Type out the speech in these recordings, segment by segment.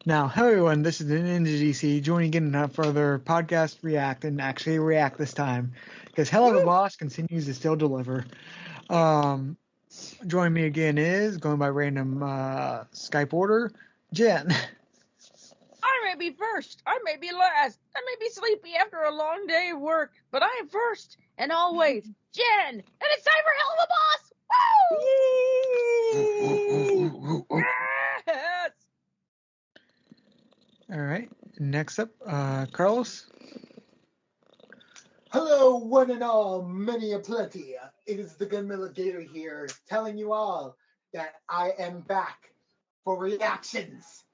Now, hello everyone, this is the Ninja DC joining in a further podcast react, and actually react this time, because Helluva Boss continues to still deliver. Joining me again is, going by random Skype order, Jenn. I may be first, I may be last, I may be sleepy after a long day of work, but I am first and always Jenn, and it's time for Helluva Boss! Woo! Yes! Alright, next up, Carlos. Hello, one and all, many a plenty. It is the Gunmiller Gator here, telling you all that I am back for reactions.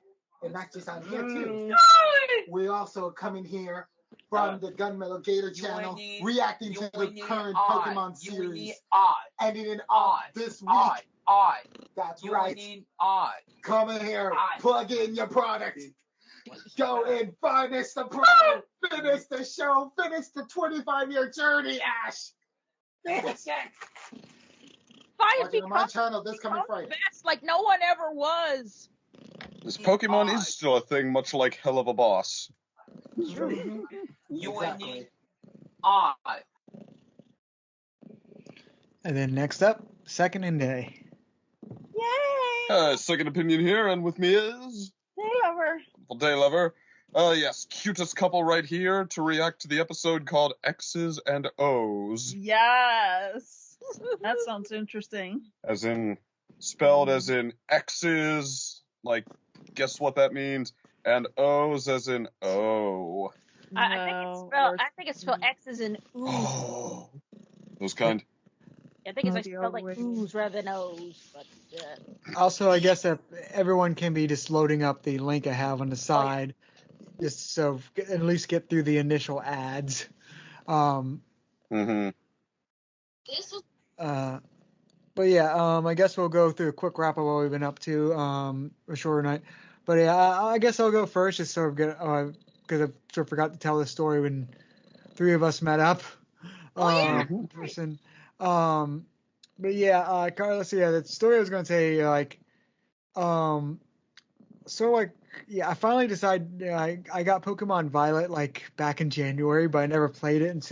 And not just on here, too. We're also coming here from the Gunmiller Gator channel, reacting to the current Pokemon series. Ending in odd this week. That's right. Come in here, plug in your product. Go and finish the product, finish the show, finish the 25-year journey, Ash. Finish it. Watching on my channel this coming Friday. Best like no one ever was. This Pokemon is still a thing, much like Helluva Boss. Exactly. And then next up, Second and Day. Yay! Second opinion here, and with me is... Daylover. Daylover. Yes, cutest couple right here to react to the episode called X's and O's. Yes. That sounds interesting. As in, spelled as in X's, like, guess what that means? And O's as in O. I think it's spelled X's and O's. Oh. Those kind. I think it's like spelled like O's rather than O's. But, Also, I guess that everyone can be just loading up the link I have on the side, just so at least get through the initial ads. But yeah, I guess we'll go through a quick wrap of what we've been up to, a shorter night. But yeah, I guess I'll go first, just sort of get, because I sort of forgot to tell the story when three of us met up. In person. But yeah, Carlos, yeah, the story I was going to say, like, I finally decided, I got Pokemon Violet, like, back in January, but I never played it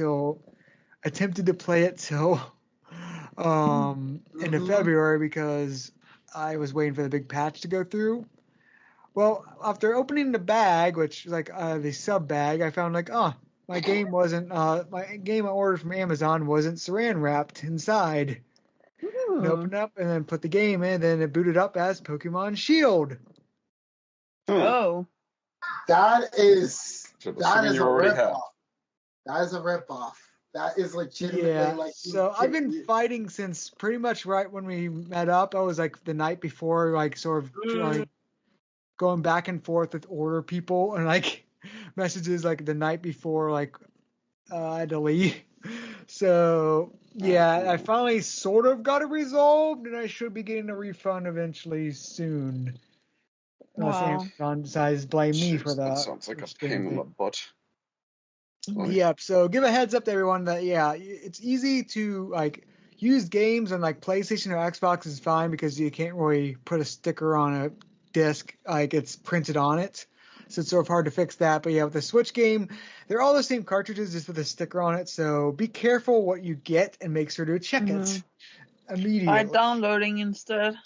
attempted to play it till, end of February, because I was waiting for the big patch to go through. Well, after opening the bag, which, like, the sub bag, I found, like, my game I ordered from Amazon wasn't saran wrapped inside. And opened up and then put the game in, and then it booted up as Pokemon Shield. Oh. That is a ripoff. That is a ripoff. That is legitimately like... So I've been fighting since pretty much right when we met up. I was like the night before, like sort of like, going back and forth with order people and like messages like the night before, like I had to leave. So yeah, I finally sort of got it resolved, and I should be getting a refund eventually soon. Unless Amazon decides to blame me for that. That sounds like a pain in the butt. Yep. So give a heads up to everyone that it's easy to like use games on like PlayStation or Xbox is fine because you can't really put a sticker on a disc like it's printed on it. So it's sort of hard to fix that. But yeah, with the Switch game, they're all the same cartridges just with a sticker on it. So be careful what you get and make sure to check it immediately. By downloading instead.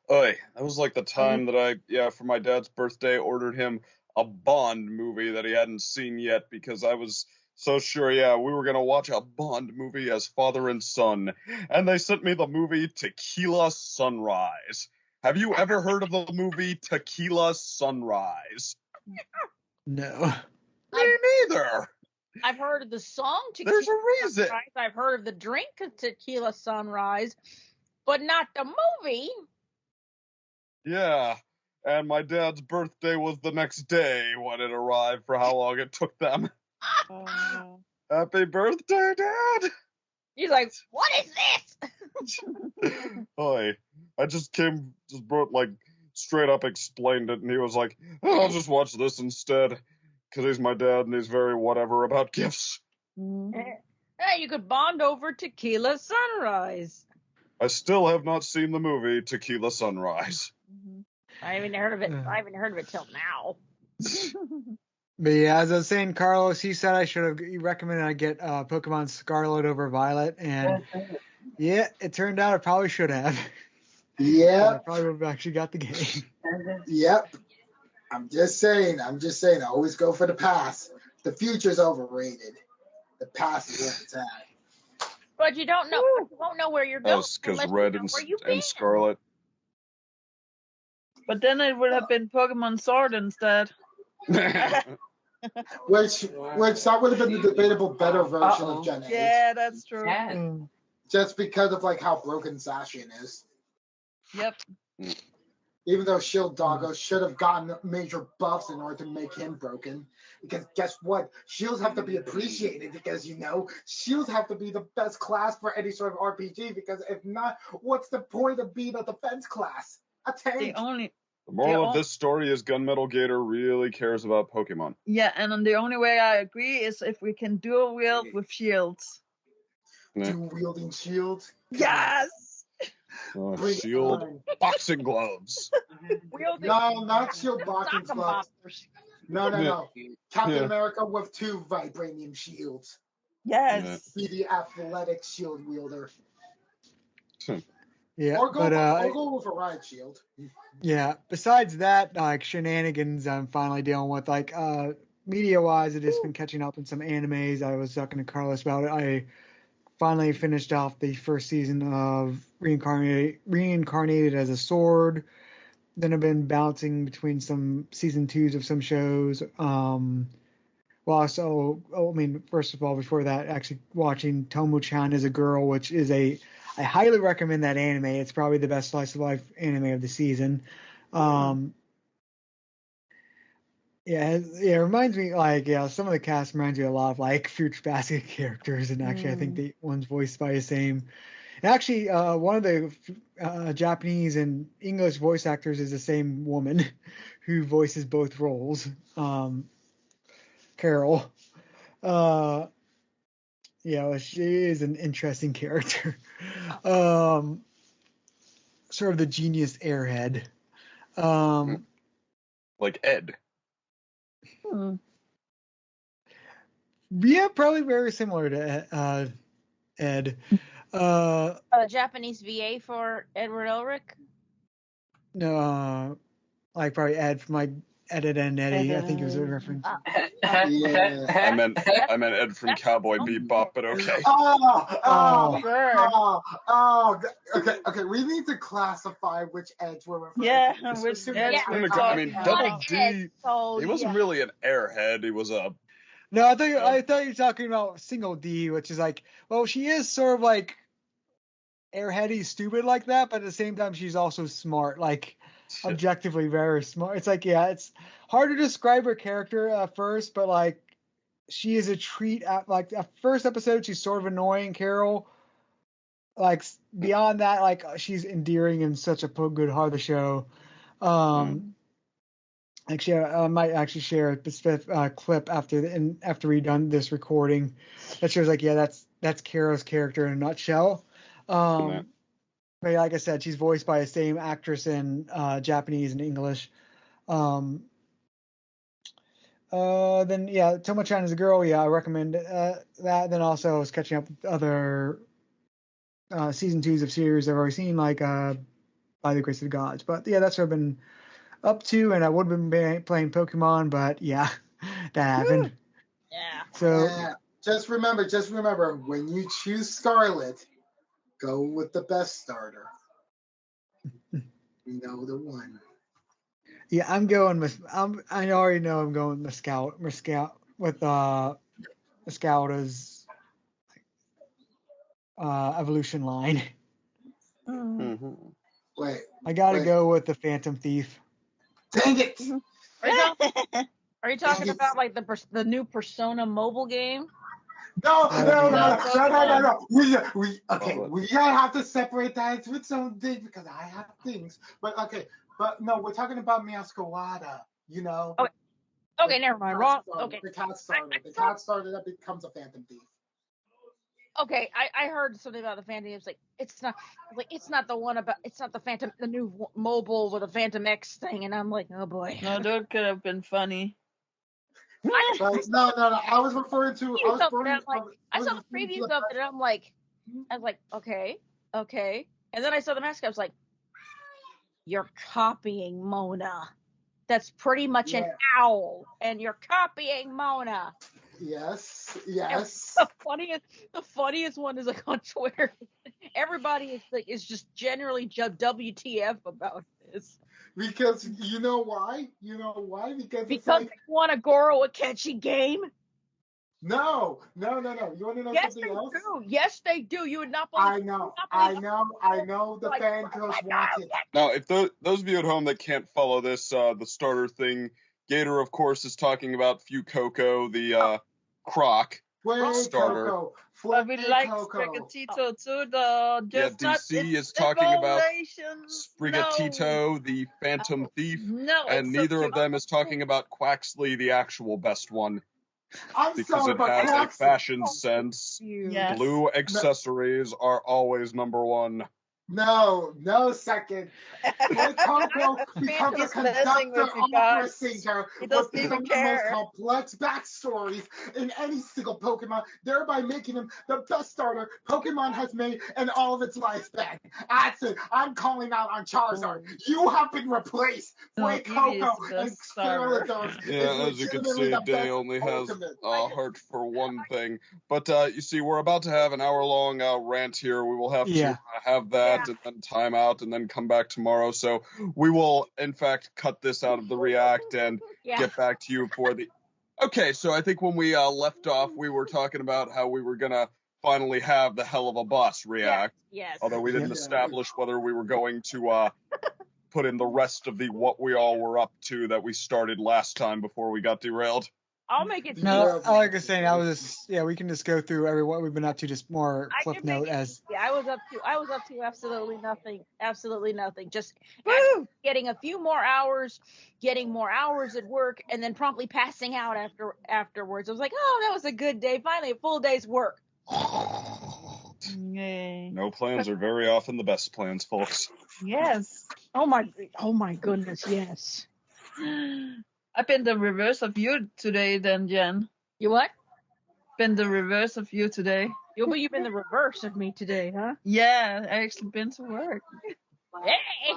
That was like the time that I, for my dad's birthday, ordered him a Bond movie that he hadn't seen yet because I was so sure, we were going to watch a Bond movie as father and son. And they sent me the movie Tequila Sunrise. Have you ever heard of the movie Tequila Sunrise? No. Me neither. I've heard of the song Tequila There's a reason. Sunrise. I've heard of the drink Tequila Sunrise, but not the movie. Yeah, and my dad's birthday was the next day when it arrived for how long it took them. Happy birthday, Dad! He's like, what is this? I just brought, like, straight up explained it, and he was like, I'll just watch this instead, because he's my dad, and he's very whatever about gifts. Hey, you could bond over Tequila Sunrise. I still have not seen the movie Tequila Sunrise. I haven't heard of it. I haven't heard of it till now. But yeah, as I was saying, Carlos, he said he recommended I get Pokemon Scarlet over Violet, and yeah, it turned out I probably should have. I Yep. probably would have actually got the game. Yep. I'm just saying. I always go for the past. The future's overrated. The past is where it's at. But you don't know. You won't know where you're going. That's because unless you Red know where you've been. and Scarlet. But then it would have been Pokemon Sword instead. Which that would have been the debatable better version of Gen 8. Yeah, that's true. Just because of like how broken Zacian is. Yep. Even though Shield Doggo should have gotten major buffs in order to make him broken. Because guess what? Shields have to be appreciated because, Shields have to be the best class for any sort of RPG because if not, what's the point of being a defense class? A tank. The moral of this story is Gunmetal Gator really cares about Pokemon. Yeah, and the only way I agree is if we can dual wield with shields. Dual wielding shields? Yes! Shield boxing gloves. No, not shield boxing gloves. No. Captain America with 2 vibranium shields. Yes. Be the athletic shield wielder. Yeah, or go with a riot shield. Yeah, besides that, like shenanigans I'm finally dealing with, like media-wise, I've just been catching up in some animes. I was talking to Carlos about it. I finally finished off the first season of Reincarnated as a Sword. Then I've been bouncing between some season 2s of some shows. First of all, before that, actually watching Tomo-chan as a Girl, which is I highly recommend that anime. It's probably the best slice of life anime of the season. It reminds me some of the cast reminds me a lot of like Fruits Basket characters, and actually I think the one's voiced by the same. And actually, one of the Japanese and English voice actors is the same woman who voices both roles, Carol. She is an interesting character. Sort of the genius airhead. Like Ed. Yeah, probably very similar to Ed. A Japanese VA for Edward Elric? No, like probably Ed from like Ed, Ed, and Eddie. I think it was a reference. Yeah. I meant Ed from Cowboy Bebop, but okay. Okay. We need to classify which Eds we're referring to. Yeah, which Eds we're talking about. Double D. He wasn't really an airhead. He was a. No, I thought you were talking about Single D, which is like, well, she is sort of like airheady, stupid like that, but at the same time, she's also smart, like objectively very smart. It's like, it's hard to describe her character at first, but like, she is a treat. At like the first episode, she's sort of annoying, Carol. Like beyond that, like she's endearing and such a good heart of the show. Actually, I might actually share a specific clip after we've done this recording that shows like, that's Carol's character in a nutshell. But like I said, she's voiced by the same actress in Japanese and English. Then Tomo-chan is a Girl. Yeah, I recommend that. Then also I was catching up with other season 2s of series I've already seen, like By the Grace of the Gods. But yeah, that's what I've been up to, and I would have been playing Pokemon, but yeah, that happened. Yeah. So just remember, when you choose Scarlet, go with the best starter. You know the one. Yeah, I'm going with. I already know I'm going with Scout with Scouta's evolution line. Mm-hmm. Wait. I gotta go with the Phantom Thief. Dang it! Are you talking about like the new Persona mobile game? No. We gotta have to separate that into its own thing because I have things. But no, we're talking about Miyaskawada. Okay, never mind. Wrong. Okay. The cat starter. The cat starter that becomes a Phantom Thief. Okay, I heard something about the Phantom. It's like it's not the Phantom, the new mobile with a Phantom X thing, and I'm like, oh boy. No, that could have been funny. But no. I was referring to. I was referring. I saw the previews of it, and I was like, okay, and then I saw the mask. I was like, you're copying Mona. That's pretty much an owl, and you're copying Mona. Yes. The funniest one is like on Twitter. Everybody is just generally WTF about this. Because you know why? Because it's they want to Goro a catchy game. No. You want to know something else? Yes, they do. You would not believe. I know. The fan coach wants it. Now, if those of you at home that can't follow this, the starter thing, Gator, of course, is talking about Fuecoco, the Croc starter. But we like Sprigatito too, though. DC is talking about Sprigatito, the Phantom Thief, and neither of them is talking about Quaxley, the actual best one. Because it has a fashion sense. Yes. Blue accessories are always number one. No second. Coco becomes a conductor, opera singer with some of the most complex backstories in any single Pokemon, thereby making him the best starter Pokemon has made in all of its lifespan. That's it. I'm calling out on Charizard. You have been replaced. Coco and Scarlatos. Yeah, as you can see, Day only has a heart for one thing. But you see, we're about to have an hour-long rant here. We will have to have that. And then time out and then come back tomorrow. So we will, in fact, cut this out of the React and get back to you for the... Okay, so I think when we left off, we were talking about how we were going to finally have the Helluva Boss React. Yes. Although we didn't establish whether we were going to put in the rest of the what we all were up to that we started last time before we got derailed. I'll make it. No, all I was saying, we can just go through what we've been up to, just more clip note as. Yeah, I was up to absolutely nothing. Just getting a few more hours, getting more hours at work, and then promptly passing out afterwards. I was like, oh, that was a good day. Finally, a full day's work. No plans are very often the best plans, folks. Yes. Oh my goodness, yes. I've been the reverse of you today, then, Jen. You what? Been the reverse of you today. You've been the reverse of me today, huh? Yeah, I actually been to work.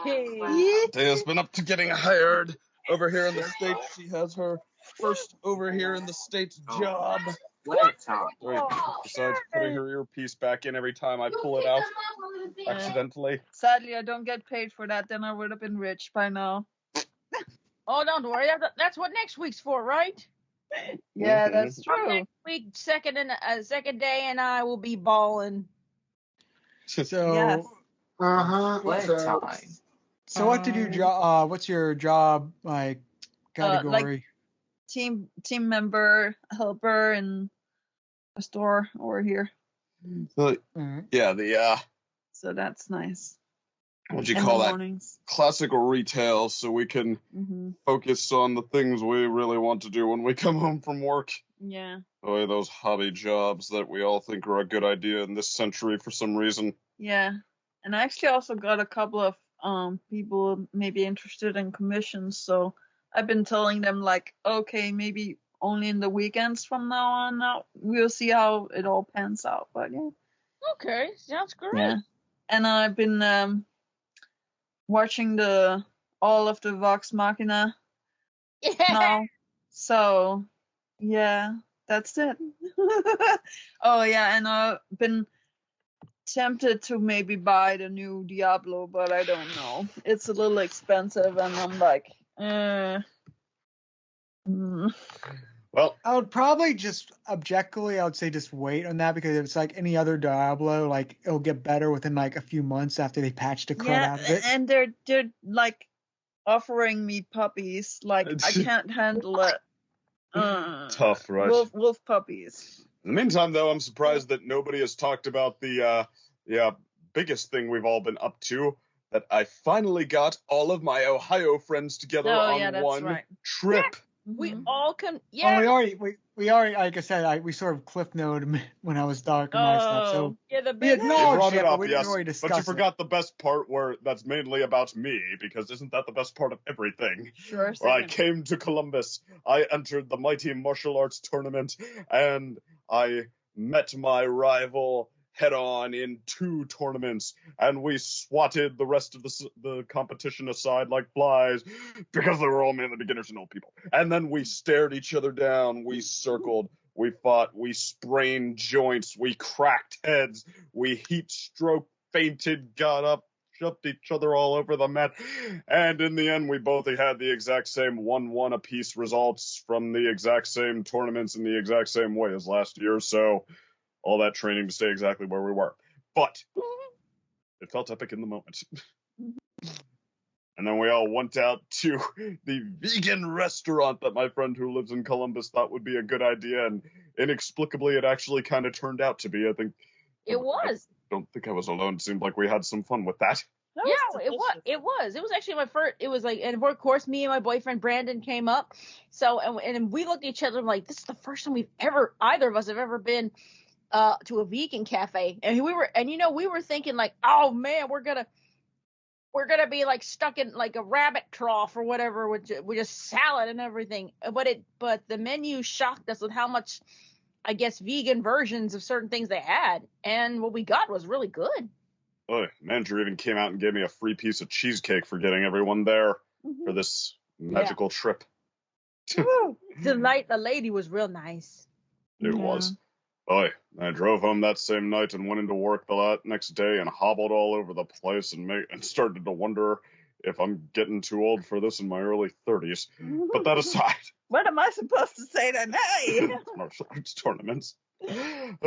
Hey! Daya's been up to getting hired over here in the States. She has her first over here in the States job. Besides putting her earpiece back in every time I pull it out accidentally. Sadly, I don't get paid for that. Then I would have been rich by now. Oh, don't worry. That's what next week's for, right? Yeah, that's true. Next week, second day, and I will be balling. So. Yes. So what did your job? What's your job category? Team member, helper, in a store over here. Yeah, So that's nice. What'd you call that? Mornings. Classical retail, so we can focus on the things we really want to do when we come home from work. Yeah. Oh, those hobby jobs that we all think are a good idea in this century for some reason. Yeah. And I actually also got a couple of people maybe interested in commissions, so I've been telling them, like, okay, maybe only in the weekends from now on. Now we'll see how it all pans out, but yeah. Okay, sounds great. Yeah. And I've been watching all of the Vox Machina now. So yeah, that's it. Oh yeah, and I've been tempted to maybe buy the new Diablo, but I don't know. It's a little expensive, and I'm like, Well, I would probably objectively, I would say just wait on that, because if it's like any other Diablo, like it'll get better within like a few months after they patch the crud out of it. And they're like offering me puppies. Like I can't handle it. Tough, right? Wolf puppies. In the meantime, though, I'm surprised that nobody has talked about the biggest thing we've all been up to. That I finally got all of my Ohio friends together on one trip. We all come. Oh, Yeah. we already, like I said, we sort of cliff noted when I was dark and my stuff. So Yeah, the we big. You acknowledged brought it, it but up, we didn't yes, really but discuss you forgot the best part where that's mainly about me, because isn't that the best part of everything? Sure. Where I came to Columbus, I entered the mighty martial arts tournament, and I met my rival head-on in 2 tournaments, and we swatted the rest of the competition aside like flies, because they were all mainly beginners and old people. And then we stared each other down, we circled, we fought, we sprained joints, we cracked heads, we heat stroke, fainted, got up, shoved each other all over the mat, and in the end we both had the exact same 1-1 apiece results from the exact same tournaments in the exact same way as last year, so all that training to stay exactly where we were. But it felt epic in the moment. And then we all went out to the vegan restaurant that my friend who lives in Columbus thought would be a good idea, and inexplicably it actually kind of turned out to be. I think It was. I don't think I was alone. It seemed like we had some fun with that. Yeah, it was. It was. It was actually my first. It was like, and of course, me and my boyfriend Brandon came up. So, and we looked at each other like, this is the first time either of us have ever been to a vegan cafe. And we were thinking like, oh man, we're gonna be like stuck in like a rabbit trough or whatever with just salad and everything. But the menu shocked us with how much, I guess, vegan versions of certain things they had, and what we got was really good. Oh, manager even came out and gave me a free piece of cheesecake for getting everyone there for this magical trip. The lady was real nice. It was. Oh, I drove home that same night and went into work the next day and hobbled all over the place and started to wonder if I'm getting too old for this in my early 30s. But that aside. What am I supposed to say tonight? Martial arts tournaments. You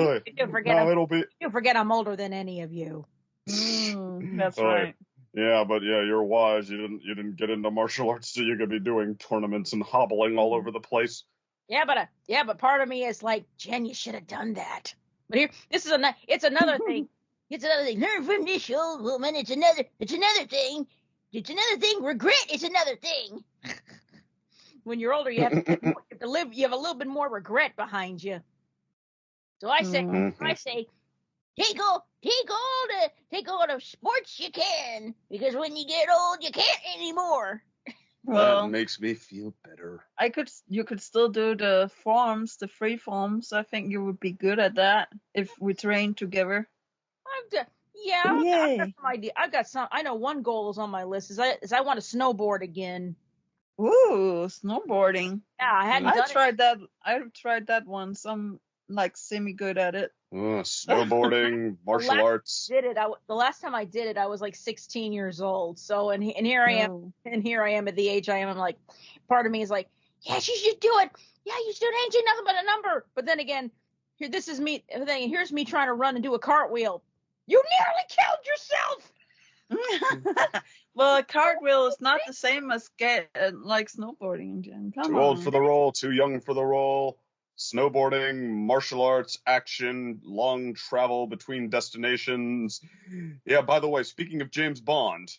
forget I'm older than any of you. That's right. Yeah, but you're wise. You didn't get into martial arts, so you could be doing tournaments and hobbling all over the place. Yeah, but part of me is like, Jen, you should have done that. But here, it's another thing. It's another thing. Learn from this old woman. It's another thing. It's another thing. Regret is another thing. When you're older, you have to live. You have a little bit more regret behind you. So I say, take all the sports you can, because when you get old, you can't anymore. Well, that makes me feel better. You could still do the forms, the free forms. I think you would be good at that if we train together. I've got some idea. I know one goal is on my list is I want to snowboard again. Ooh, snowboarding. Yeah, I hadn't done tried that. I've tried that once. I'm like semi good at it. Snowboarding, martial arts. The last time I did it, I was like 16 years old. So and here I am, at the age I am. I'm like, part of me is like, yes, you should do it. Yeah, you should. Ain't you nothing but a number. But then again, here's me trying to run and do a cartwheel. You nearly killed yourself. Well, a cartwheel is not the same as like snowboarding, Jen. Too old for the role, too young for the role. Snowboarding, martial arts, action, long travel between destinations. Yeah, by the way, speaking of James Bond.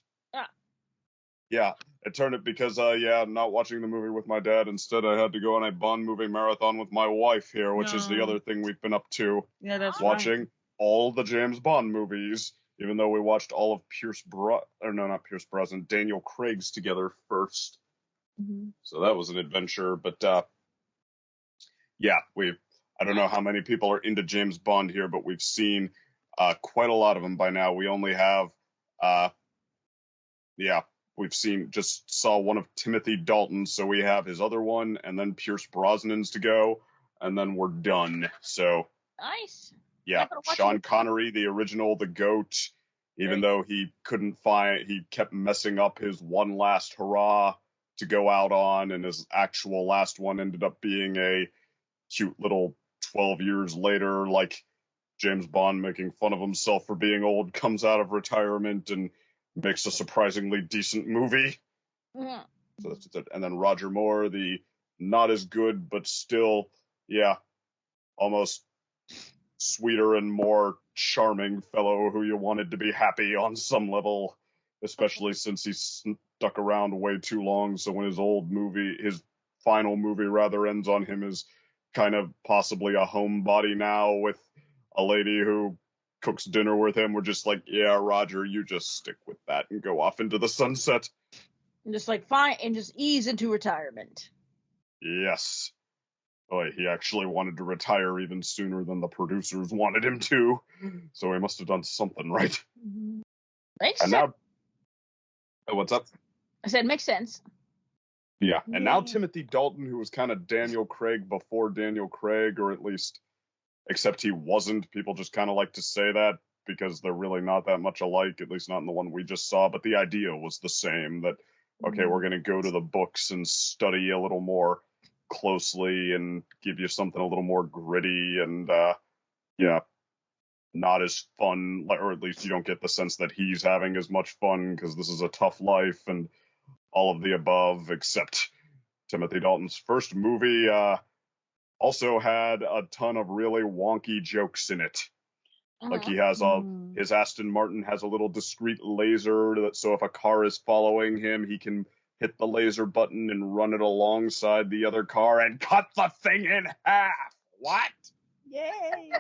Yeah, it turned it because, I'm not watching the movie with my dad. Instead, I had to go on a Bond movie marathon with my wife here, which is the other thing we've been up to. Yeah, that's watching all the James Bond movies, even though we watched all of Daniel Craig's together first. Mm-hmm. So that was an adventure, but, I don't know how many people are into James Bond here, but we've seen quite a lot of them by now. We only have, saw one of Timothy Dalton, so we have his other one, and then Pierce Brosnan's to go, and then we're done. So nice. Yeah, Sean Connery, the original, the GOAT, even though he kept messing up his one last hurrah to go out on, and his actual last one ended up being a cute little 12 years later, like James Bond making fun of himself for being old, comes out of retirement and makes a surprisingly decent movie. Mm-hmm. So that's it. And then Roger Moore, the not as good, but still, almost sweeter and more charming fellow who you wanted to be happy on some level, especially since he stuck around way too long. So when his final movie rather ends on him as kind of possibly a homebody now with a lady who cooks dinner with him. We're just like, yeah, Roger, you just stick with that and go off into the sunset. And just like fine, and just ease into retirement. Yes. Boy, he actually wanted to retire even sooner than the producers wanted him to, so he must have done something right. Makes And sense. now, oh, what's up? I said makes sense. Yeah, and now Timothy Dalton, who was kind of Daniel Craig before Daniel Craig, or at least, except he wasn't. People just kind of like to say that because they're really not that much alike, at least not in the one we just saw. But the idea was the same, that, okay, we're going to go to the books and study a little more closely and give you something a little more gritty and, not as fun, or at least you don't get the sense that he's having as much fun because this is a tough life and all of the above, except Timothy Dalton's first movie also had a ton of really wonky jokes in it. Like he has his Aston Martin has a little discreet laser that so if a car is following him, he can hit the laser button and run it alongside the other car and cut the thing in half. What? Yay!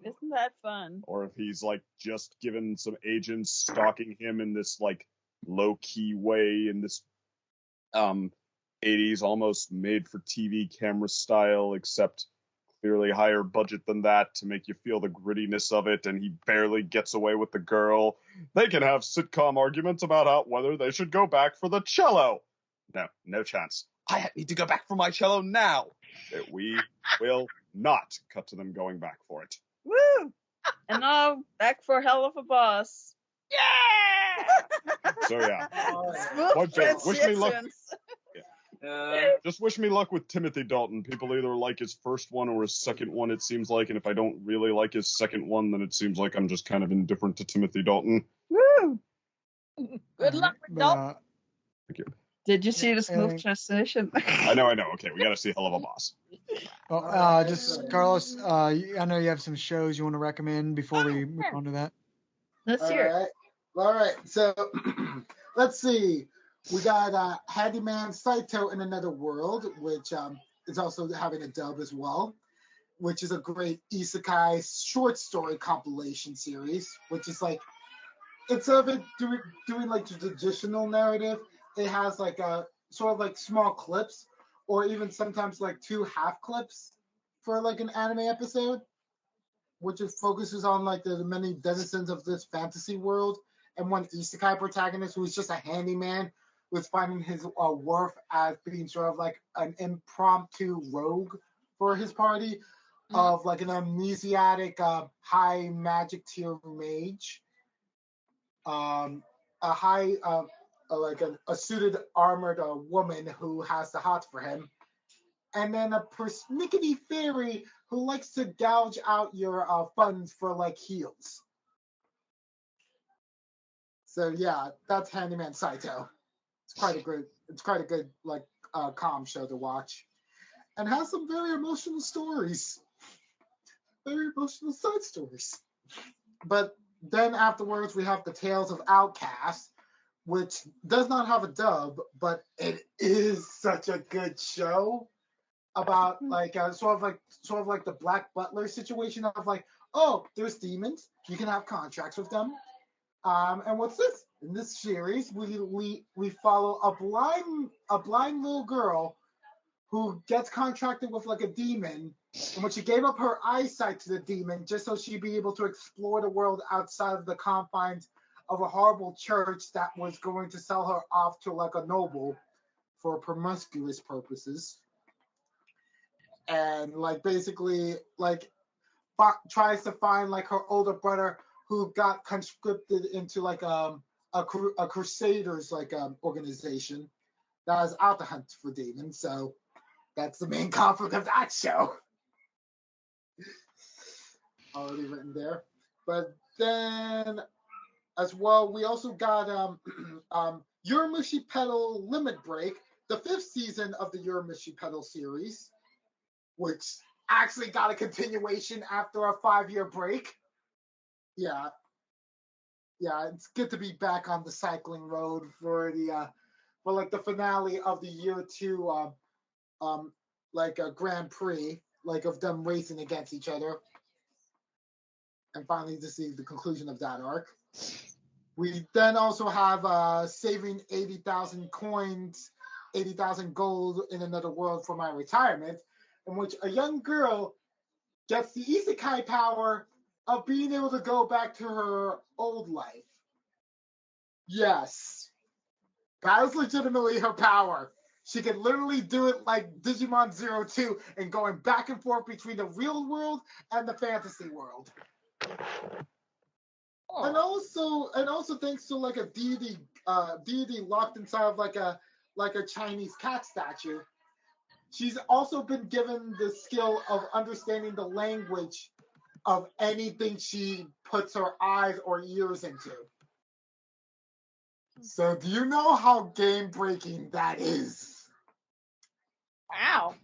Isn't that fun? Or if he's like just given some agents stalking him in this like low-key way in this 80s almost made for TV camera style, except clearly higher budget than that to make you feel the grittiness of it, and he barely gets away with the girl. They can have sitcom arguments about whether they should go back for the cello. No chance. I need to go back for my cello now. We will not cut to them going back for it. Woo! And now back for Helluva Boss. Yeah! So yeah. Smooth Wish me luck. transitions. Just wish me luck with Timothy Dalton. People either like his first one or his second one, it seems like. And if I don't really like his second one, then it seems like I'm just kind of indifferent to Timothy Dalton. Woo! Good luck with Dalton. Thank you. Did you see the smooth transition? I know. Okay, we got to see Helluva Boss. Well, just Carlos, I know you have some shows you want to recommend before we move on to that. Let's hear it. All right. So let's see. We got Handyman Saito in Another World, which is also having a dub as well, which is a great isekai short story compilation series, which is like, instead of it doing like the traditional narrative, it has like a sort of like small clips or even sometimes like 2 half clips for like an anime episode, which just focuses on like the many denizens of this fantasy world and one isekai protagonist who is just a handyman who's finding his worth as being sort of like an impromptu rogue for his party of like an amnesiac high magic tier mage, a suited armored woman who has the hots for him, and then a persnickety fairy who likes to gouge out your funds for like heals. So yeah, that's Handyman Saito. It's quite a good like calm show to watch, and has some very emotional stories, very emotional side stories. But then afterwards we have the Tales of Outcast, which does not have a dub, but it is such a good show about like sort of like the Black Butler situation of like, oh, there's demons, you can have contracts with them, and what's this? In this series, we follow a blind little girl who gets contracted with like a demon, in which she gave up her eyesight to the demon just so she'd be able to explore the world outside of the confines of a horrible church that was going to sell her off to like a noble for promiscuous purposes, and like basically like tries to find like her older brother who got conscripted into like a crusaders like organization that is out to hunt for demons. So that's the main conflict of that show. Already written there. But then as well, we also got Urameshi Pedal Limit Break, the 5th season of the Urameshi Pedal series, which actually got a continuation after a 5-year break. Yeah, it's good to be back on the cycling road for for like the finale of the year 2 like a Grand Prix, like of them racing against each other. And finally to see the conclusion of that arc. We then also have saving 80,000 coins, 80,000 gold in another world for my retirement, in which a young girl gets the isekai power of being able to go back to her old life. Yes. That is legitimately her power. She can literally do it like Digimon 02 and going back and forth between the real world and the fantasy world. Oh. And also thanks to like a deity locked inside of like a Chinese cat statue, she's also been given the skill of understanding the language of anything she puts her eyes or ears into. So do you know how game breaking that is? Wow.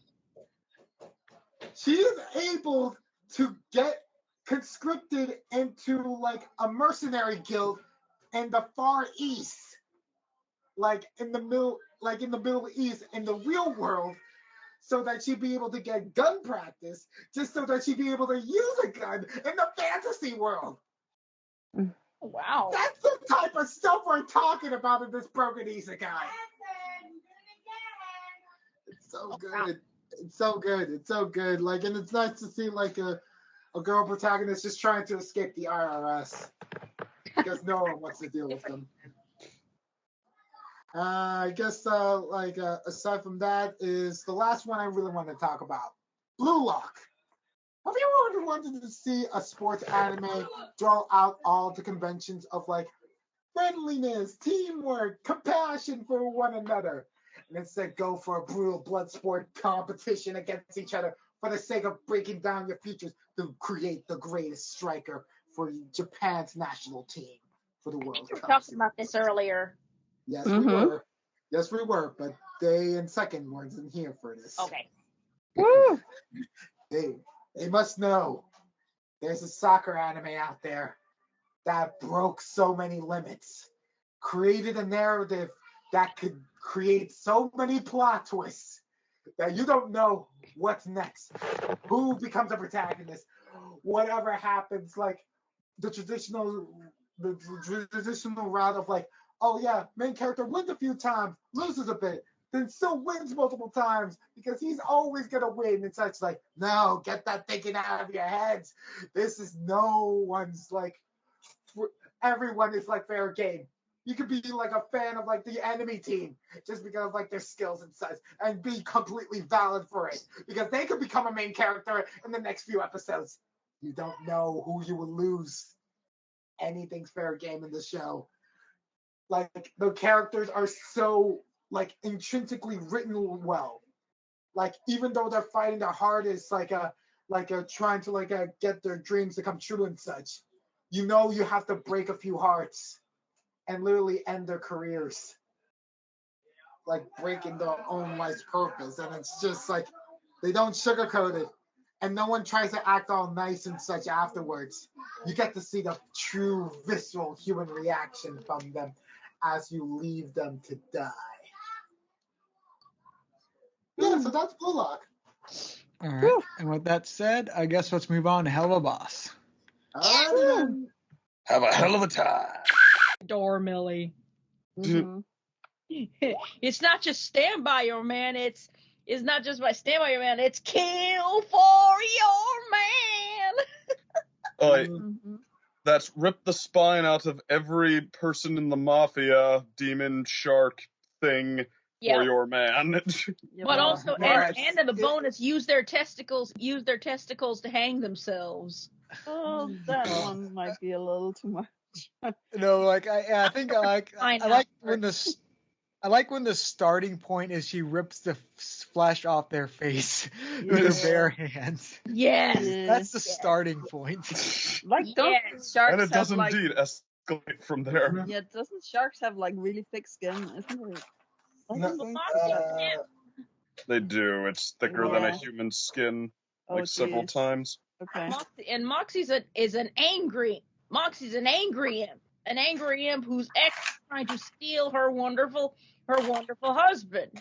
She is able to get conscripted into like a mercenary guild in the Far East, like in the Middle East, in the real world, so that she'd be able to get gun practice, just so that she'd be able to use a gun in the fantasy world. Wow. That's the type of stuff we're talking about in this broken isekai. It's so good. It's so good. It's so good. Like, and it's nice to see like a girl protagonist just trying to escape the IRS because no one wants to deal with them. I guess aside from that is the last one I really want to talk about. Blue Lock. Have you ever wanted to see a sports anime draw out all the conventions of like friendliness, teamwork, compassion for one another, and instead go for a brutal blood sport competition against each other for the sake of breaking down your futures to create the greatest striker for Japan's national team for the World Cup? We were talking about this earlier. Yes, we were. Yes, we were. But they and second wasn't here for this. Okay. Woo! They must know there's a soccer anime out there that broke so many limits, created a narrative that could create so many plot twists that you don't know what's next, who becomes a protagonist, whatever happens, like the traditional route of like, oh yeah, main character wins a few times, loses a bit, then still wins multiple times because he's always gonna win. And such like, no, get that thinking out of your heads. This is no one's like, everyone is like fair game. You could be like a fan of like the enemy team just because of like their skills and such, and be completely valid for it because they could become a main character in the next few episodes. You don't know who you will lose. Anything's fair game in the show. Like the characters are so like intrinsically written well. Like even though they're fighting their hardest, trying to get their dreams to come true and such, you know you have to break a few hearts and literally end their careers, like breaking their own life's purpose. And it's just like they don't sugarcoat it, and no one tries to act all nice and such afterwards. You get to see the true visceral human reaction from them as you leave them to die. Yeah, so that's Blue Lock. All right. And with that said, I guess let's move on to Helluva Boss. Alrighty. Have a hell of a time. Door Millie. Mm-hmm. It's not just stand by your man. It's not just by stand by your man. It's kill for your man. That's rip the spine out of every person in the mafia, demon, shark thing for your man. But also, Yes. and the bonus, use their testicles to hang themselves. Oh, that one might be a little too much. No, like I think I like when the starting point is she rips the flesh off their face with her bare hands. Yes. That's the starting point. Like, don't sharks And it does have, like, indeed escalate from there. yeah, doesn't sharks have like really thick skin? Isn't it? They do. It's thicker than a human skin, several times. Okay. Moxie's an angry imp whose ex is trying to steal her wonderful her wonderful husband.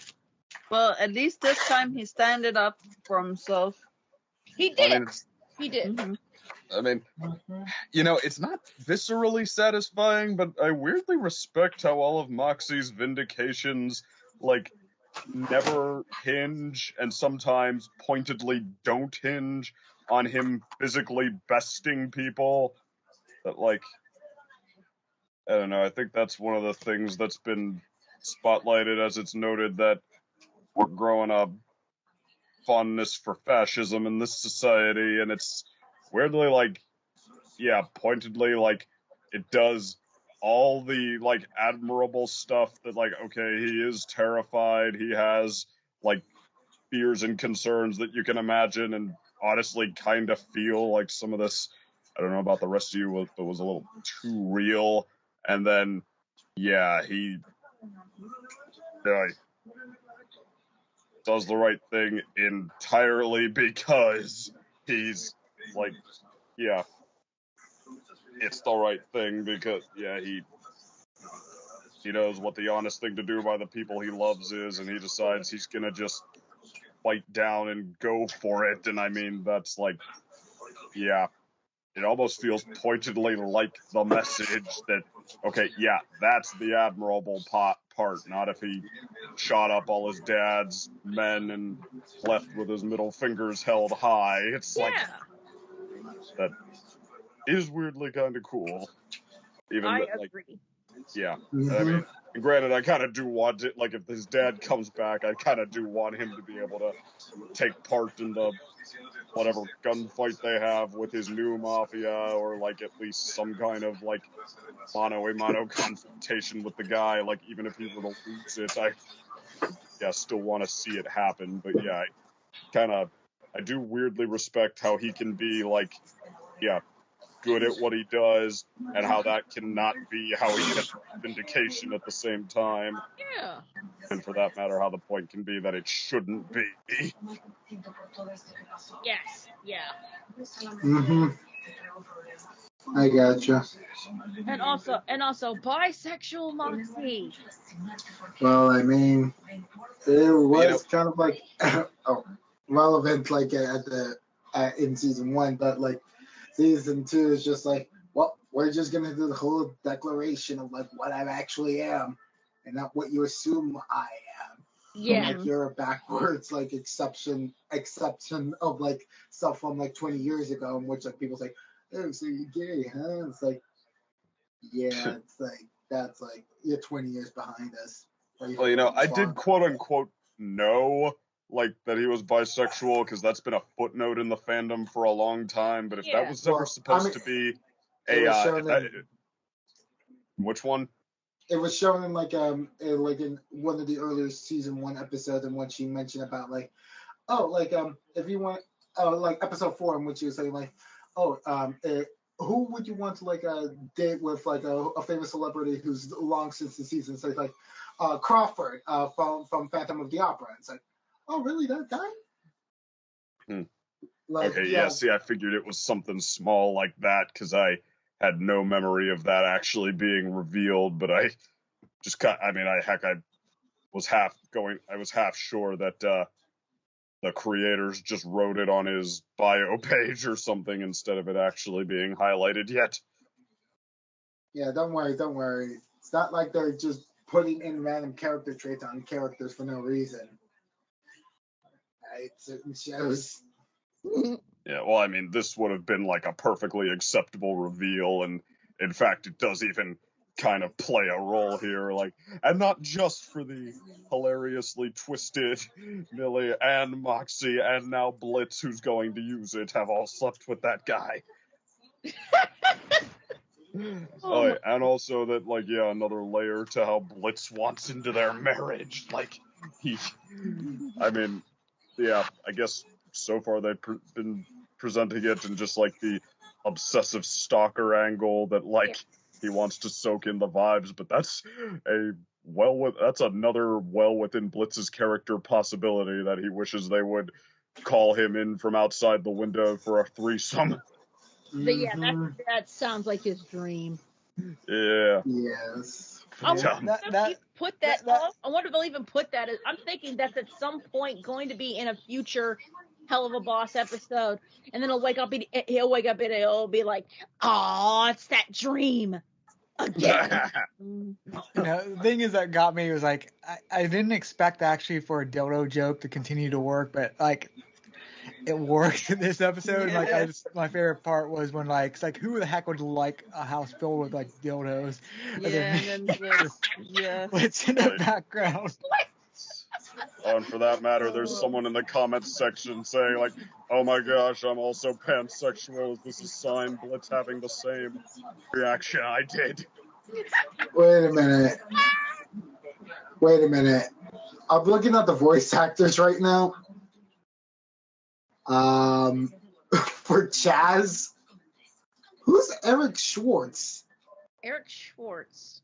Well, at least this time he standed up for himself. He did. I mean, He did. Mhm. I mean, it's not viscerally satisfying, but I weirdly respect how all of Moxie's vindications, like, never hinge and sometimes pointedly don't hinge on him physically besting people. That, like, I don't know, I think that's one of the things that's been spotlighted, as it's noted that we're growing up fondness for fascism in this society, and it's weirdly, like, pointedly, like, it does all the, like, admirable stuff that, like, okay, he is terrified, he has, like, fears and concerns that you can imagine, and honestly kind of feel like some of this, I don't know about the rest of you, but was a little too real, and then, he does the right thing entirely because he's, like, it's the right thing because, he knows what the honest thing to do by the people he loves is, and he decides he's gonna just fight down and go for it, and I mean, that's, like, it almost feels pointedly like the message that, okay, that's the admirable part, not if he shot up all his dad's men and left with his middle fingers held high. It's like, that is weirdly kind of cool. Even I like, agree. I mean, granted, I kind of do want it, like, if his dad comes back, I kind of do want him to be able to take part in the whatever gunfight they have with his new mafia, or, like, at least some kind of, like, mano-a-mano confrontation with the guy, like, even if he were to lose it, I still want to see it happen, but I do weirdly respect how he can be, like, good at what he does, and how that cannot be how he gets vindication at the same time. Yeah. And for that matter, how the point can be that it shouldn't be. Yes. Yeah. I gotcha. And also bisexual Moxie. Well, I mean, it was kind of like relevant, like in season 1, but like season 2 is just like, well, we're just gonna do the whole declaration of like what I actually am, and not what you assume I am. Yeah. Like you're a backwards like exception of like stuff from like 20 years ago, in which like people say, oh, so you're gay, huh? It's like, yeah, it's like that's like you're 20 years behind us. Well, I did quote unquote know, like, that he was bisexual, because that's been a footnote in the fandom for a long time, but if that was ever supposed to be which one? It was shown in like in one of the earlier season 1 episodes, in which she mentioned about like, if you want like episode 4, in which you were saying like, who would you want to like date with, like a famous celebrity who's long since the season? So it's like Crawford from Phantom of the Opera. It's like, oh really, that guy? Like, okay, I figured it was something small like that, because I had no memory of that actually being revealed, but I just I was half sure that the creators just wrote it on his bio page or something instead of it actually being highlighted yet. Yeah, don't worry. It's not like they're just putting in random character traits on characters for no reason. Right? Certain shows. Yeah, well, I mean, this would have been like a perfectly acceptable reveal, and in fact, it does even kind of play a role here, like, and not just for the hilariously twisted Millie and Moxie and now Blitz, who's going to use it, have all slept with that guy. And also that, like, another layer to how Blitz wants into their marriage. Like, I guess so far they've been presenting it in just, like, the obsessive stalker angle that, like, he wants to soak in the vibes, but that's another well within Blitz's character possibility, that he wishes they would call him in from outside the window for a threesome. But yeah, that sounds like his dream. Yeah. Yes. I want to keep put that up. I wonder if they'll even put that. I'm thinking that's at some point going to be in a future Helluva Boss episode, and then he'll wake up and it'll be like, "Oh, it's that dream again." The thing is that got me was like I didn't expect actually for a dildo joke to continue to work, but like it worked in this episode. Yeah. Like my favorite part was when like it's like who the heck would like a house filled with like dildos? Yeah, and then yeah. What's in the background? Oh, and for that matter, there's someone in the comments section saying like, "Oh my gosh, I'm also pansexual. Is this a sign Blitz having the same reaction I did?" Wait a minute. I'm looking at the voice actors right now. For Chaz, who's Eric Schwartz? Eric Schwartz.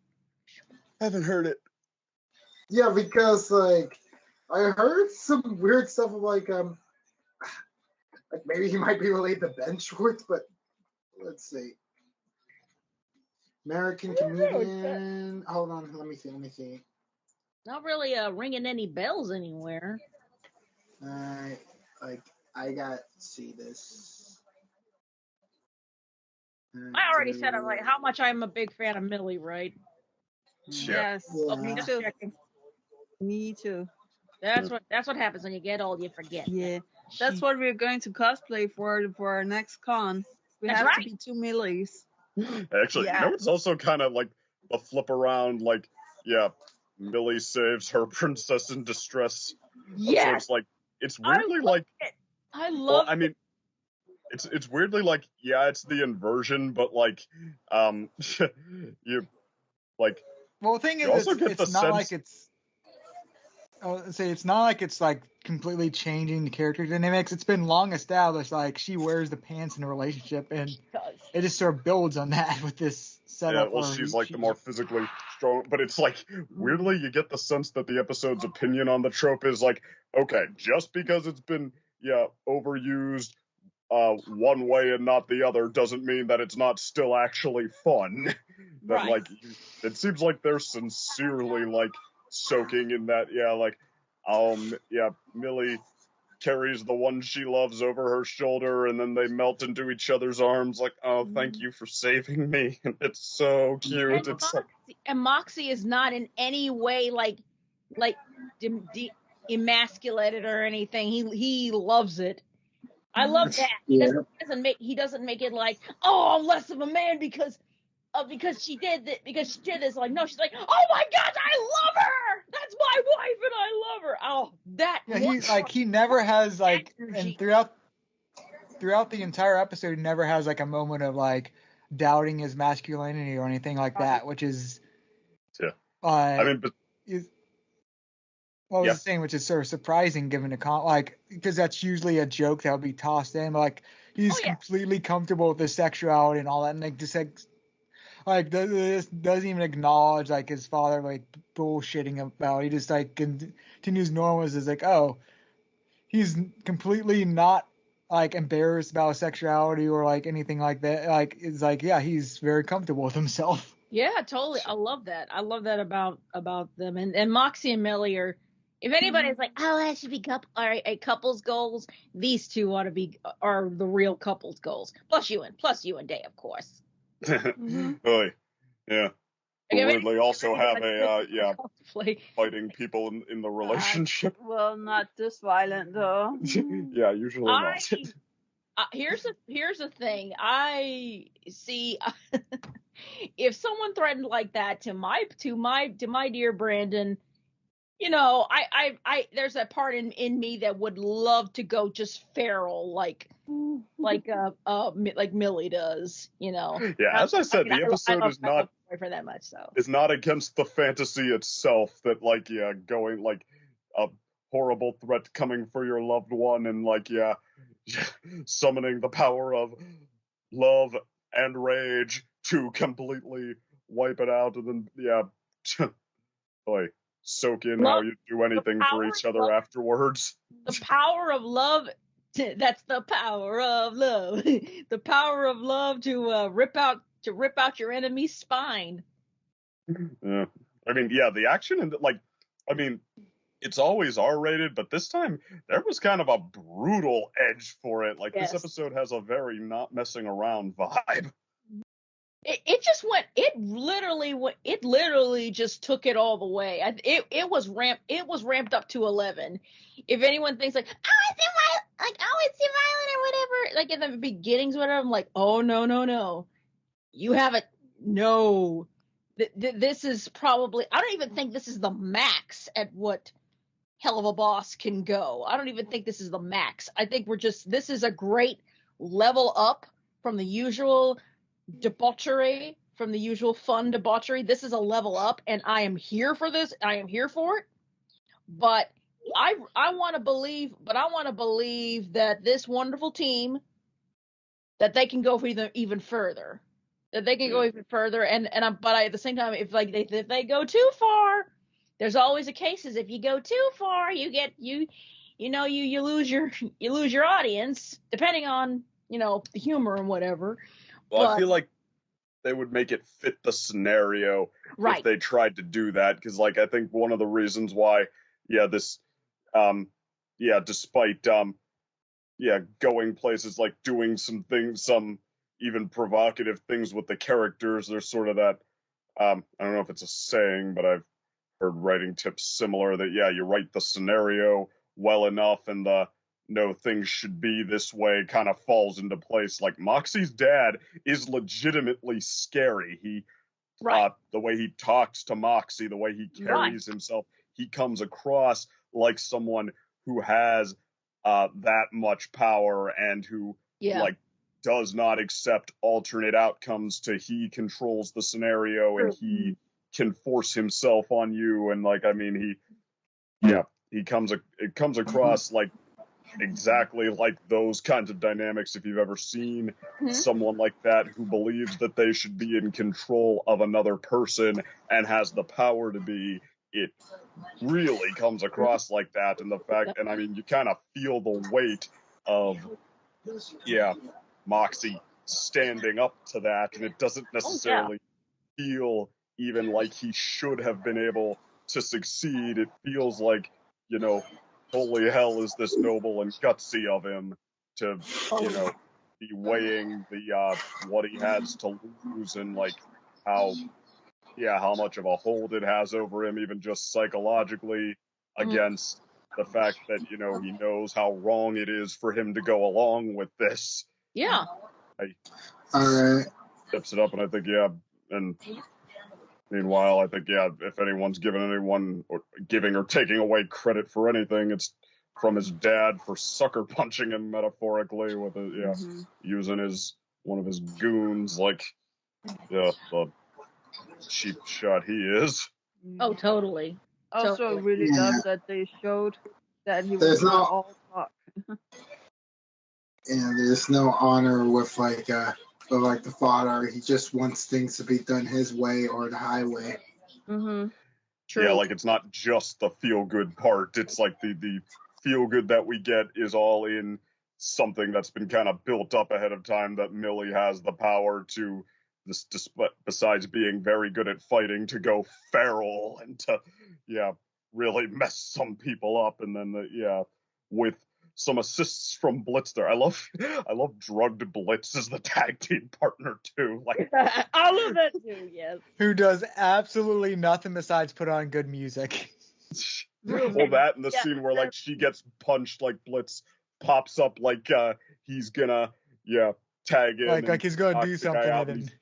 Haven't heard it. Yeah, because like I heard some weird stuff of like maybe he might be related to Ben Schwartz, but let's see. American comedian. Hold on, let me see. Not really ringing any bells anywhere. I got to see this. I already said like how much I'm a big fan of Millie, right? Yes. Yeah. Me Just too. checking. Me too. That's what happens when you get old. You forget. Yeah. That's what we're going to cosplay for our next con. We That's have right. to be 2 Millies. Actually, you know it's also kind of like the flip around, like, yeah, Millie saves her princess in distress. Yes. So it's like, it's weirdly like, I love I mean, it's weirdly like, yeah, it's the inversion, but like, you, like, Well, the thing you is, also get it's the not sense- like it's. I would say it's not like it's like completely changing the character dynamics. It's been long established. Like she wears the pants in a relationship, and it just sort of builds on that with this setup. Yeah, well, she's like the more physically strong, but it's like weirdly you get the sense that the episode's opinion on the trope is like, okay, just because it's been overused one way and not the other doesn't mean that it's not still actually fun. That Right. like it seems like they're sincerely like soaking in that, Millie carries the one she loves over her shoulder, and then they melt into each other's arms like, oh, thank you for saving me. It's so cute. And Moxie is not in any way like emasculated or anything. He loves it. I love that. He doesn't make it like, oh, I'm less of a man because she did this. Like, no, she's like, oh my gosh, I love her. That's my wife, and I love her. Oh, that. Yeah, he never has like, and throughout the entire episode, he never has like a moment of like doubting his masculinity or anything like that, which is. Yeah. I mean, but. What was the saying, which is sort of surprising given the because that's usually a joke that would be tossed in, but like he's completely comfortable with his sexuality and all that, and like just like doesn't even acknowledge like his father like bullshitting about. He just like continues normal as like, oh, he's completely not like embarrassed about his sexuality or like anything like that. Like it's like, yeah, he's very comfortable with himself. Yeah, totally. I love that. I love that about them. And Moxie and Millie are. If anybody's like, oh, that should be a couple's goals, these two are the real couple's goals. Plus you and Day, of course. Really, yeah. Weirdly, also have fighting people in the relationship. Well, not this violent though. Yeah, usually not. Here's the thing. I see. If someone threatened like that to my dear Brandon, I there's a part in me that would love to go just feral like Millie does, Yeah, as I said, the episode is not for that much, so it's not against the fantasy itself that going like a horrible threat coming for your loved one and summoning the power of love and rage to completely wipe it out, and then soak in how you do anything for each other afterwards. The power of love. That's the power of love. The power of love to rip out your enemy's spine. Yeah, I mean, yeah, the action and like, I mean, it's always R-rated, but this time there was kind of a brutal edge for it. Like Yes. this episode has a very not messing around vibe. It just went. It literally just took it all the way. It was ramped up to 11. If anyone thinks like, oh, it's violent or whatever, like in the beginnings, or whatever, I'm like, oh no, you haven't. No, this is probably. I don't even think this is the max at what Helluva Boss can go. I don't even think this is the max. I think this is a great level up from the usual debauchery, from the usual fun debauchery. This is a level up, and I am here for this. I am here for it. But I want to believe that this wonderful team, that they can go even further. That they can go even further, but at the same time, if they go too far, there's always a cases. If you go too far, you lose your audience, depending on the humor and whatever. Well, I feel like they would make it fit the scenario if they tried to do that, because like I think one of the reasons why despite going places, like doing some things, some even provocative things with the characters, there's sort of that I don't know if it's a saying, but I've heard writing tips similar that you write the scenario well enough and things should be this way kind of falls into place. Like Moxie's dad is legitimately scary. He the way he talks to Moxie, the way he carries himself, he comes across like someone who has that much power and who like does not accept alternate outcomes to he controls the scenario and he can force himself on you. And like, I mean, it comes across like exactly like those kinds of dynamics. If you've ever seen someone like that who believes that they should be in control of another person and has the power to be, it really comes across like that. And the fact, and I mean, you kind of feel the weight of, Moxie standing up to that, and it doesn't necessarily feel even like he should have been able to succeed. It feels like, holy hell, is this noble and gutsy of him to, be weighing the what he has to lose and like how much of a hold it has over him, even just psychologically, against the fact that, he knows how wrong it is for him to go along with this. Yeah. All right. Steps it up, and I think, and meanwhile, I think, if anyone's giving anyone or giving or taking away credit for anything, it's from his dad for sucker punching him metaphorically with using one of his goons, like, the cheap shot he is. Oh, totally. Also, really love that they showed that he was not all talk. There's no honor with the father. He just wants things to be done his way or the highway. True. Yeah, like it's not just the feel good part. It's like the feel good that we get is all in something that's been kind of built up ahead of time, that Millie has the power to, besides being very good at fighting, to go feral and to really mess some people up. And then with some assists from Blitz there. I love drugged Blitz as the tag team partner too. Like I love that too, yes. Who does absolutely nothing besides put on good music. Well, that and the scene where like she gets punched, like Blitz pops up like he's gonna tag in. Like he's gonna do something and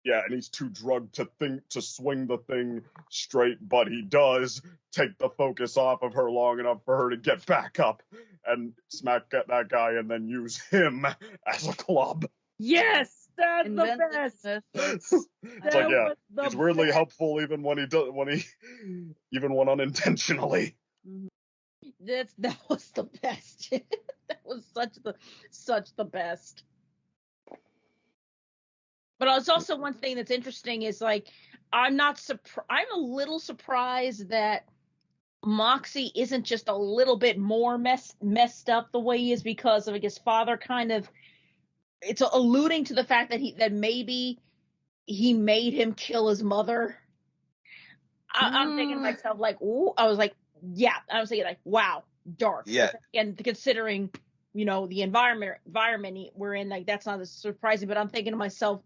and he's too drugged to swing the thing straight, but he does take the focus off of her long enough for her to get back up and smack at that guy and then use him as a club. Yes, that's the best. It's like, it's weirdly helpful even when when unintentionally. That was the best. That was such the best. But it's also one thing that's interesting is like I'm a little surprised that Moxie isn't just a little bit more messed up the way he is, because of his father kind of, it's alluding to the fact that maybe he made him kill his mother. I'm thinking to myself, like, ooh, I was thinking, like, wow, dark. Yeah. And considering, the environment we're in, like, that's not as surprising, but I'm thinking to myself,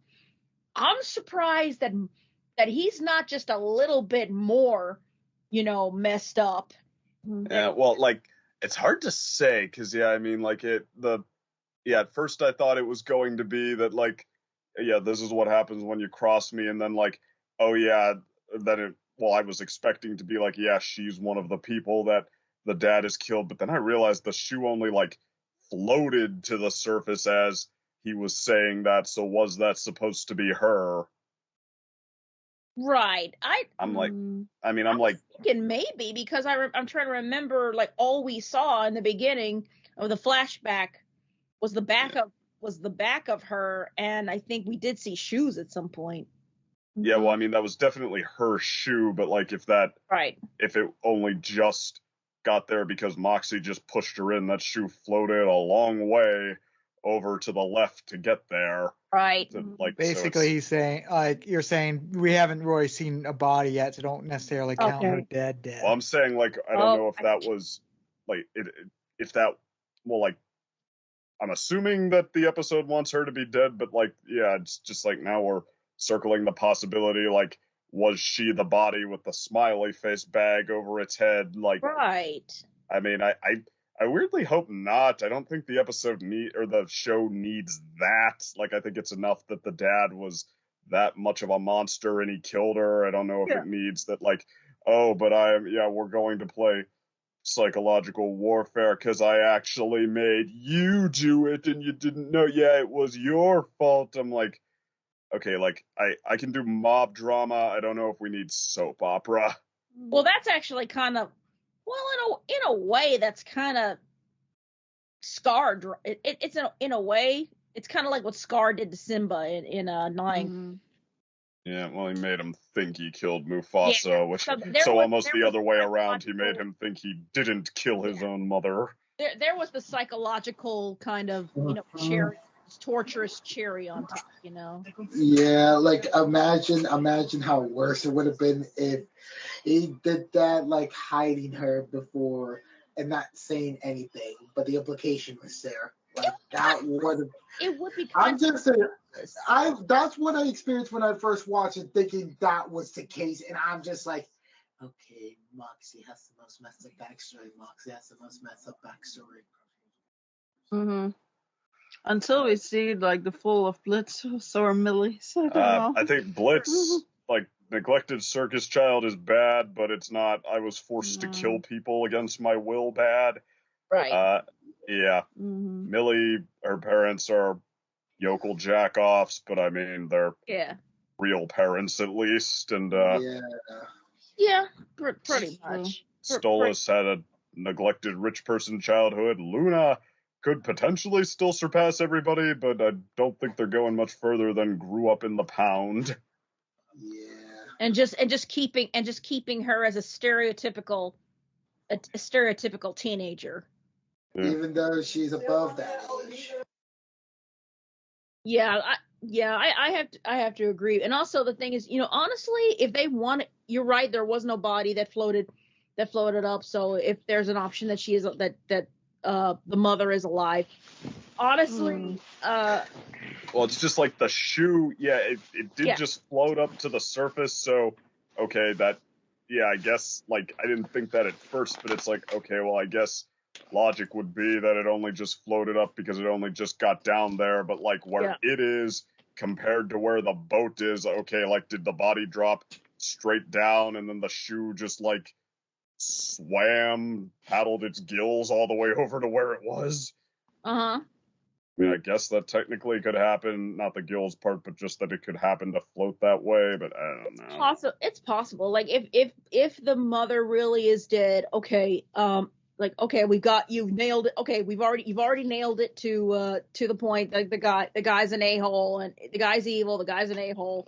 I'm surprised that he's not just a little bit more, messed up. Yeah, well, like, it's hard to say, because, yeah, I mean, like, at first I thought it was going to be that, like, yeah, this is what happens when you cross me, and then, like, oh, yeah, I was expecting to be like, yeah, she's one of the people that the dad has killed, but then I realized the shoe only, like, floated to the surface as he was saying that, so was that supposed to be her? Right. I'm like, I'm thinking maybe, because I'm trying to remember, like, all we saw in the beginning of the flashback was the back of her, and I think we did see shoes at some point. Yeah, well, I mean, that was definitely her shoe, but, like, if it only just got there because Moxie just pushed her in, that shoe floated a long way over to the left to get there. Right. Like, basically, he's saying, like, you're saying we haven't really seen a body yet, so don't necessarily count her dead. Well, I'm saying, like, I don't know if that was, like, like, I'm assuming that the episode wants her to be dead, but, like, yeah, it's just like now we're circling the possibility, like, was she the body with the smiley face bag over its head? Like, right. I mean, I weirdly hope not. I don't think the episode the show needs that. Like, I think it's enough that the dad was that much of a monster and he killed her. I don't know if it needs that, like, oh, but we're going to play psychological warfare because I actually made you do it and you didn't know. Yeah, it was your fault. I'm like, okay, like, I can do mob drama. I don't know if we need soap opera. Well, that's actually kind of, in a way, that's kind of Scar. It's in a way, it's kind of like what Scar did to Simba in 9. Mm-hmm. Yeah, well, he made him think he killed Mufasa, so almost the other way around. He made him think he didn't kill his own mother. There was the psychological kind of, torturous cherry on top, Yeah, like, imagine how worse it would have been if he did that, like, hiding her before and not saying anything, but the implication was there. Like, that would have. It would be. I'm just saying. That's what I experienced when I first watched it, thinking that was the case, and I'm just like, okay, Moxie has the most messed up backstory. Mm-hmm. Until we see, like, the full of Blitz or Millie. So I don't know. I think Blitz, like, neglected circus child is bad, but it's not I was forced to kill people against my will bad. Right. Yeah. Mm-hmm. Millie, her parents are yokel jack-offs, but I mean, they're real parents at least, and pretty much. Stolas had a neglected rich person childhood. Luna could potentially still surpass everybody, but I don't think they're going much further than grew up in the pound. Yeah. And just keeping her as a stereotypical teenager. Even though she's above that age. I have to agree. And also the thing is, honestly, if they want, you're right, there was no body that floated up. So if there's an option that she is that the mother is alive, honestly, well, it's just like the shoe. Yeah, it did just float up to the surface. So okay, I guess, like, I didn't think that at first, but it's like, okay, well, I guess logic would be that it only just floated up because it only just got down there, but, like, where it is compared to where the boat is, okay, like, did the body drop straight down and then the shoe just, like, swam, paddled its gills all the way over to where it was? Uh-huh. I mean, I guess that technically could happen, not the gills part, but just that it could happen to float that way, but I don't know. It's possible. Like, if the mother really is dead, okay, like, okay, you've nailed it. Okay, you've already nailed it to the point. Like, the guy's an a-hole, and the guy's evil. The guy's an a-hole.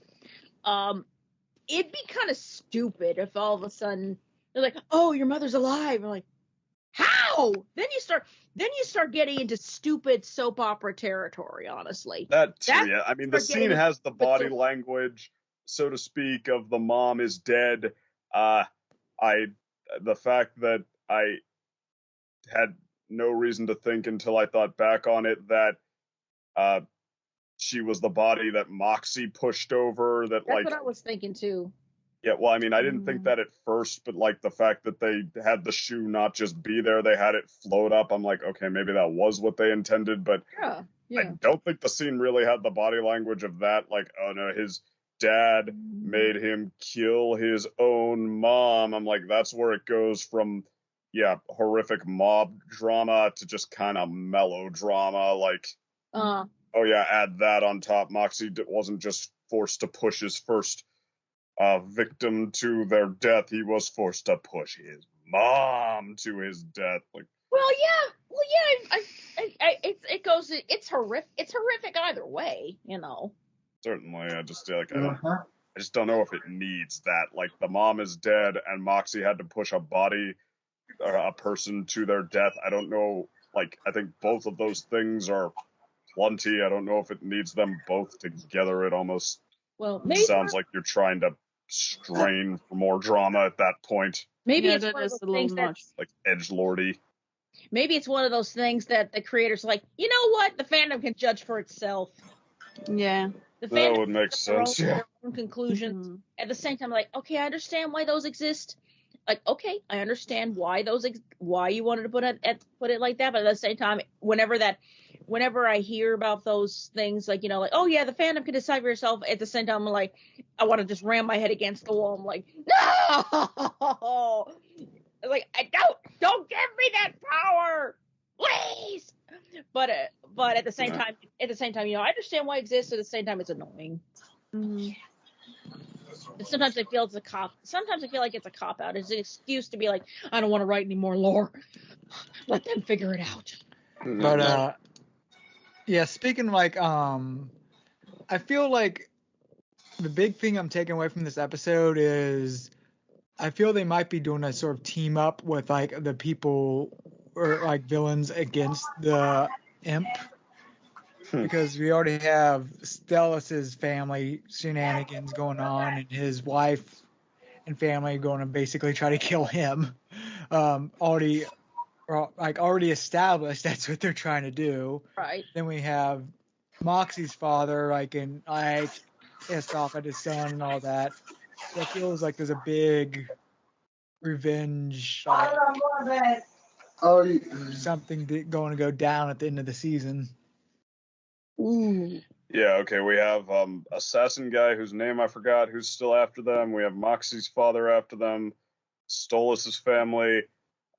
It'd be kind of stupid if all of a sudden they're like, "Oh, your mother's alive." I'm like, how? Then you start getting into stupid soap opera territory. Honestly, that too. Yeah, I mean, the scene has the body language, so to speak, of the mom is dead. The fact that I had no reason to think until I thought back on it that she was the body that Moxie pushed over. That's what I was thinking too. Yeah, well, I mean, I didn't think that at first, but like the fact that they had the shoe not just be there, they had it float up. I'm like, okay, maybe that was what they intended, but Yeah. I don't think the scene really had the body language of that. Like, oh no, his dad made him kill his own mom. I'm like, that's where it goes from, horrific mob drama to just kind of melodrama. Like, oh yeah, add that on top. Moxie wasn't just forced to push his first victim to their death. He was forced to push his mom to his death. Like, it's horrific. It's horrific either way, Certainly, I just I just don't know if it needs that. Like, the mom is dead, and Moxie had to push a body or a person to their death. I don't know. Like, I think both of those things are plenty. I don't know if it needs them both together. It almost sounds like you're trying to strain for more drama at that point. Maybe it's one of those things that's like edgelordy. Maybe it's one of those things that the creators are like, you know what? The fandom can judge for itself. Yeah. The fandom that would make sense. Their own conclusions. At the same time, like, okay, I understand why those exist. Like, okay, I understand why why you wanted to put it like that. But at the same time, whenever I hear about those things, like, like, oh yeah, the fandom can decide for yourself. At the same time, I'm like, I want to just ram my head against the wall. I'm like, no. Like, don't give me that power, please. But at the same time, I understand why it exists. At the same time, it's annoying. Mm-hmm. And sometimes I feel Sometimes I feel like it's a cop out. It's an excuse to be like, I don't want to write any more lore. Let them figure it out. But speaking like I feel like the big thing I'm taking away from this episode is I feel they might be doing a sort of team up with like the people or like villains against the imp. Because we already have Stellis's family shenanigans going on, and his wife and family going to basically try to kill him. Already established that's what they're trying to do. Right. Then we have Moxie's father, pissed off at his son and all that. So it feels like there's a big revenge. Something going to go down at the end of the season. Ooh. Yeah, okay, we have assassin guy whose name I forgot, who's still after them. We have Moxie's father after them, Stolas's family.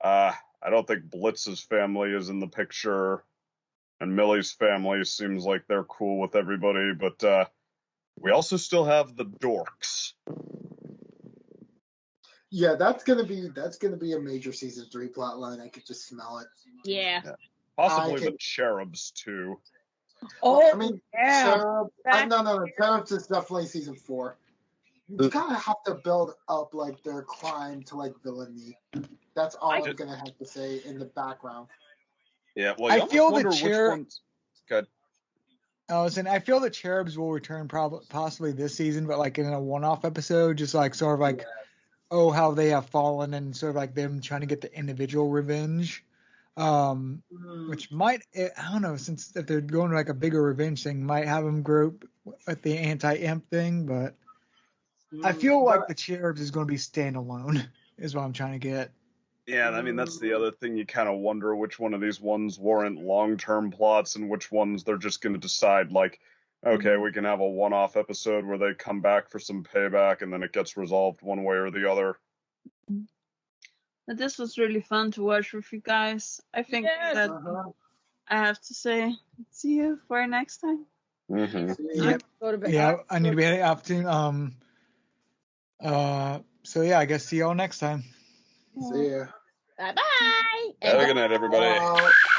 I don't think Blitz's family is in the picture, and Millie's family seems like they're cool with everybody, but we also still have the dorks. Yeah, that's gonna be a major season 3 plotline. I could just smell it. Yeah. Possibly the cherubs too. Oh, I mean, yeah. no. Cherubs is definitely season 4. You kind of have to build up like their climb to like villainy. That's all I'm gonna have to say in the background. Yeah, well, I feel the cherubs. Good. I feel the cherubs will return possibly this season, but like in a one-off episode, just like sort of like, how they have fallen and sort of like them trying to get the individual revenge. Which might, I don't know, since if they're going to like a bigger revenge thing, might have them group with the anti-imp thing, but I feel like the cherubs is going to be standalone, is what I'm trying to get. Yeah, I mean, that's the other thing. You kind of wonder which one of these ones warrant long-term plots and which ones they're just going to decide, like, okay, we can have a one-off episode where they come back for some payback and then it gets resolved one way or the other. But this was really fun to watch with you guys. I think that I have to say, see you for next time. Mm-hmm. Yeah, I need to be heading off soon. So yeah, I guess see y'all next time. See ya. Bye-bye. Have a good night, everybody.